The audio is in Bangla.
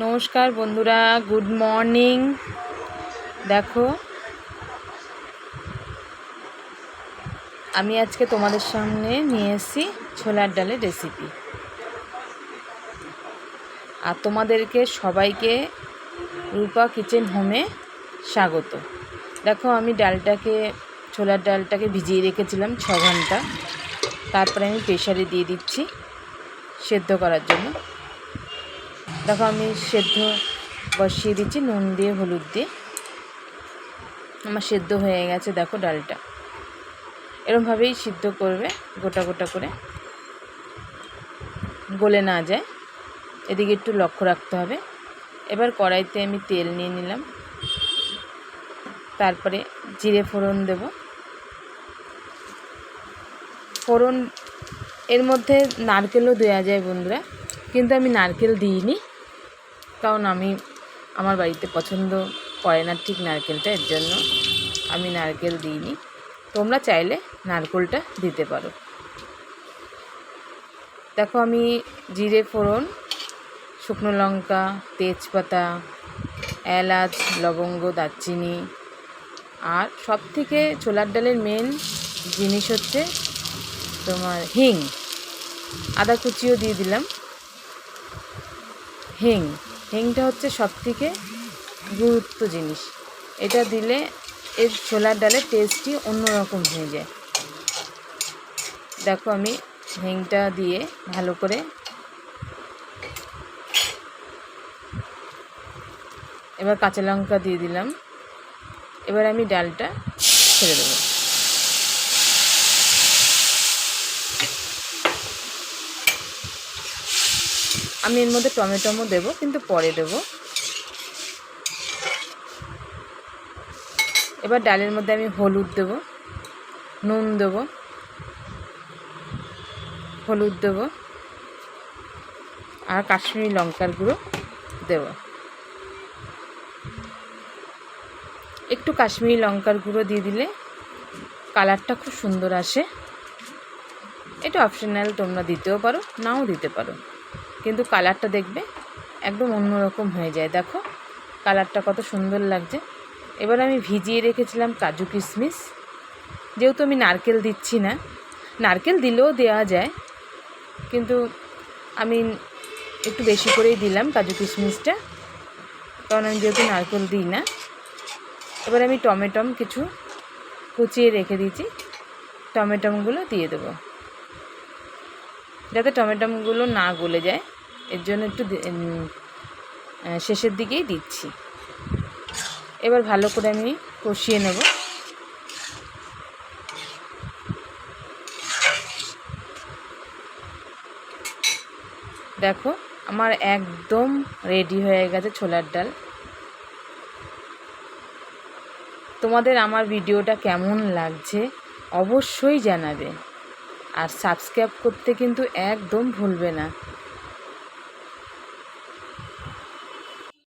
নমস্কার বন্ধুরা, গুড মর্নিং। দেখো, আমি আজকে তোমাদের সামনে নিয়ে এসেছি ছোলার ডালের রেসিপি। আর তোমাদেরকে সবাইকে রূপা কিচেন হোমে স্বাগত। দেখো, আমি ছোলার ডালটাকে ভিজিয়ে রেখেছিলাম 6 ঘন্টা। তারপরে আমি প্রেশারে দিয়ে দিচ্ছি সেদ্ধ করার জন্য। দেখো, আমি সেদ্ধ বসিয়ে দিচ্ছি নুন দিয়ে, হলুদ দিয়ে। আমার সেদ্ধ হয়ে গেছে। দেখো, ডালটা এরমভাবেই সিদ্ধ করবে, গোটা গোটা করে, গলে না যায়, এদিকে একটু লক্ষ্য রাখতে হবে। এবার কড়াইতে আমি তেল নিয়ে নিলাম, তারপরে জিরে ফোড়ন দেব। ফোড়ন এর মধ্যে নারকেলও দেওয়া যায় বন্ধুরা, কিন্তু আমি নারকেল দিইনি, কারণ আমার বাড়িতে পছন্দ করে না ঠিক নারকেলটা, এর জন্য আমি নারকেল দিইনি। তোমরা চাইলে নারকেলটা দিতে পারো। দেখো, আমি জিরে ফোড়ন, শুকনো লঙ্কা, তেজপাতা, এলাচ, লবঙ্গ, দারচিনি, আর সবথেকে ছোলার ডালের মেন জিনিস হচ্ছে তোমার হিং। আদা কুচিও দিয়ে দিলাম। হিংটা হচ্ছে সবথেকে গুরুত্ব জিনিস। এটা দিলে এর ছোলার ডালের টেস্টই অন্যরকম হয়ে যায়। দেখো, আমি হিংটা দিয়ে ভালো করে এবার কাঁচা লঙ্কা দিয়ে দিলাম। এবার আমি ডালটা ছেড়ে দেবো। আমি এর মধ্যে টমেটোও দেবো, কিন্তু পরে দেবো। এবার ডালের মধ্যে আমি হলুদ দেবো, নুন দেবো, হলুদ দেবো, আর কাশ্মীরি লঙ্কার গুঁড়ো দেবো। একটু কাশ্মীরি লঙ্কার গুঁড়ো দিয়ে দিলে কালারটা খুব সুন্দর আসে। এটা অপশনাল, তোমরা দিতেও পারো, নাও দিতে পারো, কিন্তু কালারটা দেখবে একদম অন্যরকম হয়ে যায়। দেখো, কালারটা কত সুন্দর লাগছে। এবার আমি ভিজিয়ে রেখেছিলাম কাজু কিশমিশ। যেহেতু আমি নারকেল দিচ্ছি না, নারকেল দিলেও দেওয়া যায়, কিন্তু আমি একটু বেশি করেই দিলাম কাজু কিশমিশটা, কারণ আমি যেহেতু নারকেল দিই না। এবার আমি টমেটম কিছু কুচিয়ে রেখে দিয়েছি, টমেটমগুলো দিয়ে দেবো, যাতে টমেটমগুলো না গলে যায়, এর জন্য একটু শেষের দিকেই দিচ্ছি। এবার ভালো করে আমি কষিয়ে নেব। দেখো, আমার একদম রেডি হয়ে গেছে ছোলার ডাল। তোমাদের আমার ভিডিওটা কেমন লাগছে অবশ্যই জানাবে, আর সাবস্ক্রাইব করতে কিন্তু একদম ভুলবে না।